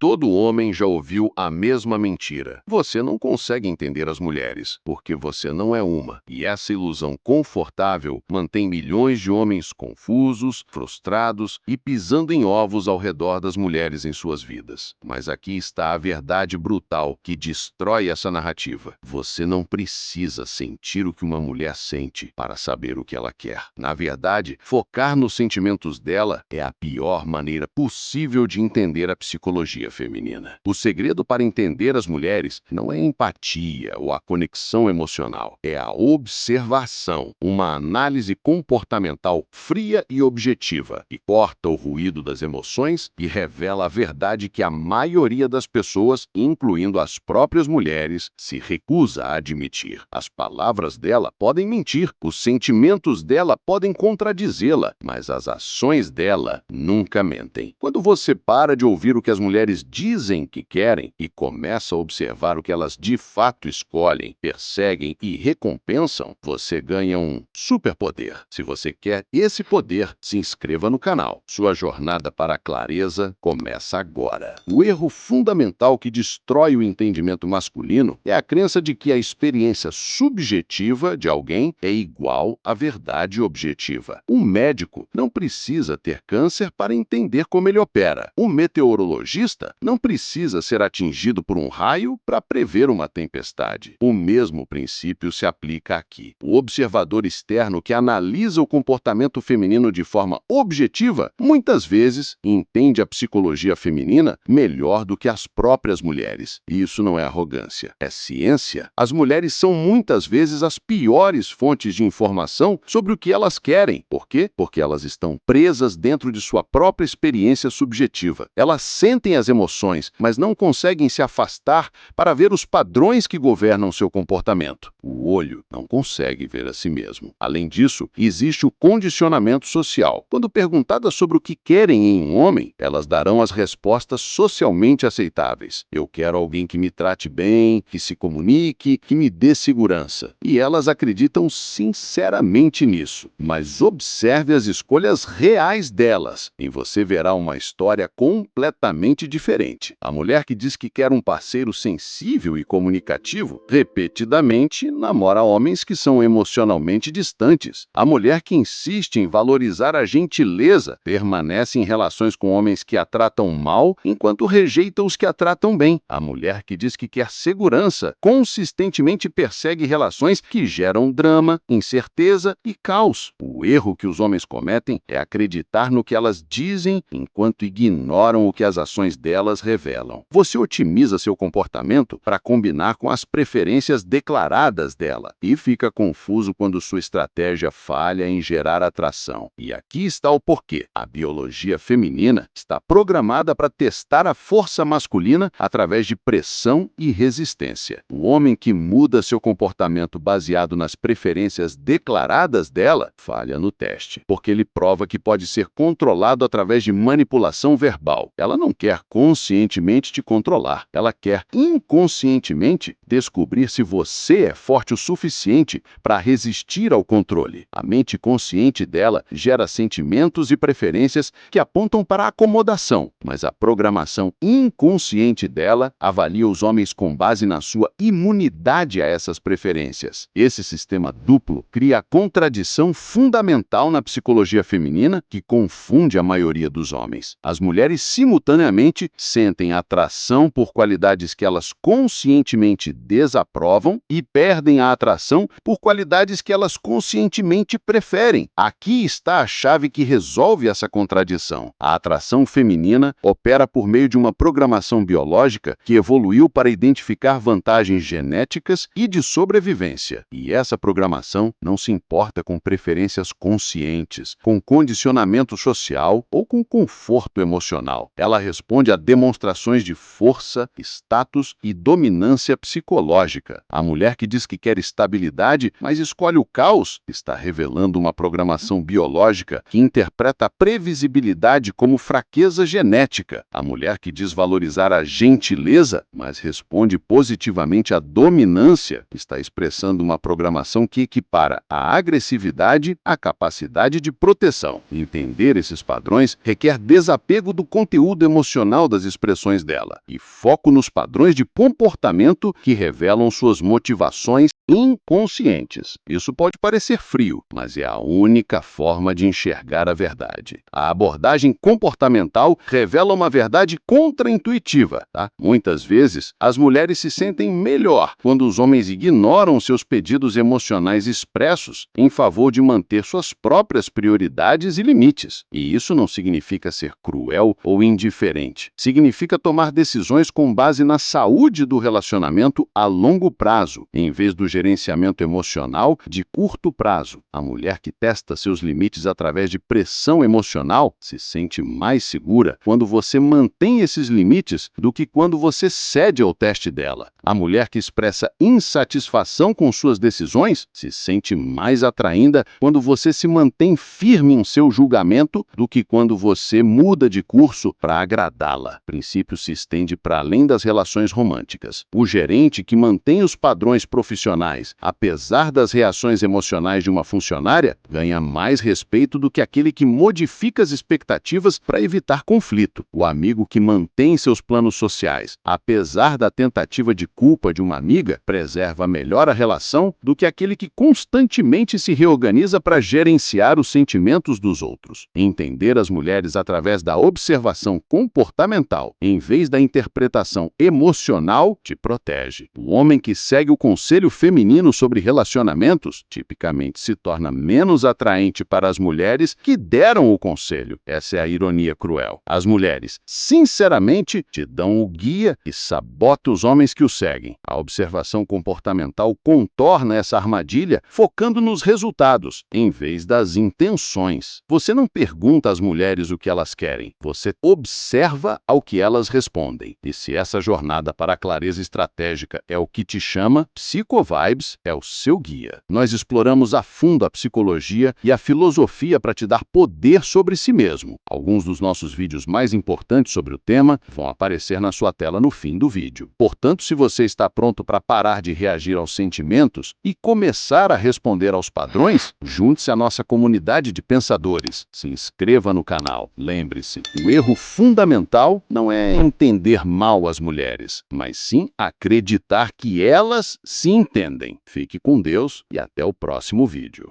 Todo homem já ouviu a mesma mentira. Você não consegue entender as mulheres, porque você não é uma. E essa ilusão confortável mantém milhões de homens confusos, frustrados e pisando em ovos ao redor das mulheres em suas vidas. Mas aqui está a verdade brutal que destrói essa narrativa. Você não precisa sentir o que uma mulher sente para saber o que ela quer. Na verdade, focar nos sentimentos dela é a pior maneira possível de entender a psicologia feminina. O segredo para entender as mulheres não é a empatia ou a conexão emocional, é a observação, uma análise comportamental fria e objetiva, que corta o ruído das emoções e revela a verdade que a maioria das pessoas, incluindo as próprias mulheres, se recusa a admitir. As palavras dela podem mentir, os sentimentos dela podem contradizê-la, mas as ações dela nunca mentem. Quando você para de ouvir o que as mulheres dizem que querem e começa a observar o que elas de fato escolhem, perseguem e recompensam, você ganha um superpoder. Se você quer esse poder, se inscreva no canal. Sua jornada para a clareza começa agora. O erro fundamental que destrói o entendimento masculino é a crença de que a experiência subjetiva de alguém é igual à verdade objetiva. Um médico não precisa ter câncer para entender como ele opera. Um meteorologista não precisa ser atingido por um raio para prever uma tempestade. O mesmo princípio se aplica aqui. O observador externo que analisa o comportamento feminino de forma objetiva, muitas vezes entende a psicologia feminina melhor do que as próprias mulheres. E isso não é arrogância, é ciência. As mulheres são muitas vezes as piores fontes de informação sobre o que elas querem. Por quê? Porque elas estão presas dentro de sua própria experiência subjetiva. Elas sentem as emoções, mas não conseguem se afastar para ver os padrões que governam seu comportamento. O olho não consegue ver a si mesmo. Além disso, existe o condicionamento social. Quando perguntadas sobre o que querem em um homem, elas darão as respostas socialmente aceitáveis. Eu quero alguém que me trate bem, que se comunique, que me dê segurança. E elas acreditam sinceramente nisso. Mas observe as escolhas reais delas. Em você verá uma história completamente diferente. A mulher que diz que quer um parceiro sensível e comunicativo, repetidamente namora homens que são emocionalmente distantes. A mulher que insiste em valorizar a gentileza permanece em relações com homens que a tratam mal, enquanto rejeita os que a tratam bem. A mulher que diz que quer segurança consistentemente persegue relações que geram drama, incerteza e caos. O erro que os homens cometem é acreditar no que elas dizem enquanto ignoram o que as ações delas revelam. Você otimiza seu comportamento para combinar com as preferências declaradas dela e fica confuso quando sua estratégia falha em gerar atração. E aqui está o porquê. A biologia feminina está programada para testar a força masculina através de pressão e resistência. O homem que muda seu comportamento baseado nas preferências declaradas dela falha no teste, porque ele prova que pode ser controlado através de manipulação verbal. Ela não quer conscientemente te controlar, ela quer inconscientemente descobrir se você é forte o suficiente para resistir ao controle. A mente consciente dela gera sentimentos e preferências que apontam para a acomodação, mas a programação inconsciente dela avalia os homens com base na sua imunidade a essas preferências. Esse sistema duplo cria a contradição fundamental na psicologia feminina que confunde a maioria dos homens. As mulheres simultaneamente sentem atração por qualidades que elas conscientemente desaprovam e perdem a atração por qualidades que elas conscientemente preferem. Aqui está a chave que resolve essa contradição. A atração feminina opera por meio de uma programação biológica que evoluiu para identificar vantagens genéticas e de sobrevivência. E essa programação não se importa com preferências conscientes, com condicionamento social ou com conforto emocional. Ela responde a demonstrações de força, status e dominância psicológica. A mulher que diz que quer estabilidade, mas escolhe o caos, está revelando uma programação biológica que interpreta a previsibilidade como fraqueza genética. A mulher que diz valorizar a gentileza, mas responde positivamente à dominância, está expressando uma programação que equipara a agressividade à capacidade de proteção. Entender esses padrões requer desapego do conteúdo emocional das expressões dela e foco nos padrões de comportamento que revelam suas motivações inconscientes. Isso pode parecer frio, mas é a única forma de enxergar a verdade. A abordagem comportamental revela uma verdade contraintuitiva, tá? Muitas vezes, as mulheres se sentem melhor quando os homens ignoram seus pedidos emocionais expressos em favor de manter suas próprias prioridades e limites. E isso não significa ser cruel ou indiferente. Significa tomar decisões com base na saúde do relacionamento a longo prazo, em vez do gerenciamento emocional de curto prazo. A mulher que testa seus limites através de pressão emocional se sente mais segura quando você mantém esses limites do que quando você cede ao teste dela. A mulher que expressa insatisfação com suas decisões se sente mais atraída quando você se mantém firme em seu julgamento do que quando você muda de curso para agradá-la. O princípio se estende para além das relações românticas. O gerente que mantém os padrões profissionais, apesar das reações emocionais de uma funcionária, ganha mais respeito do que aquele que modifica as expectativas para evitar conflito. O amigo que mantém seus planos sociais, apesar da tentativa de culpa de uma amiga, preserva melhor a relação do que aquele que constantemente se reorganiza para gerenciar os sentimentos dos outros. Entender as mulheres através da observação comportamental, em vez da interpretação emocional, te protege. O homem que segue o conselho feminino sobre relacionamentos tipicamente se torna menos atraente para as mulheres que deram o conselho. Essa é a ironia cruel. As mulheres, sinceramente, te dão o guia e sabota os homens que o seguem. A observação comportamental contorna essa armadilha focando nos resultados, em vez das intenções. Você não pergunta às mulheres o que elas querem, você observa ao que elas respondem. E se essa jornada para a clareza estratégica é o que te chama, Psicovibes é o seu guia. Nós exploramos a fundo a psicologia e a filosofia para te dar poder sobre si mesmo. Alguns dos nossos vídeos mais importantes sobre o tema vão aparecer na sua tela no fim do vídeo. Portanto, se você está pronto para parar de reagir aos sentimentos e começar a responder aos padrões, junte-se à nossa comunidade de pensadores. Se inscreva no canal. Lembre-se, o erro fundamental não é entender mal as mulheres, mas sim acreditar que elas se entendem. Fique com Deus e até o próximo vídeo.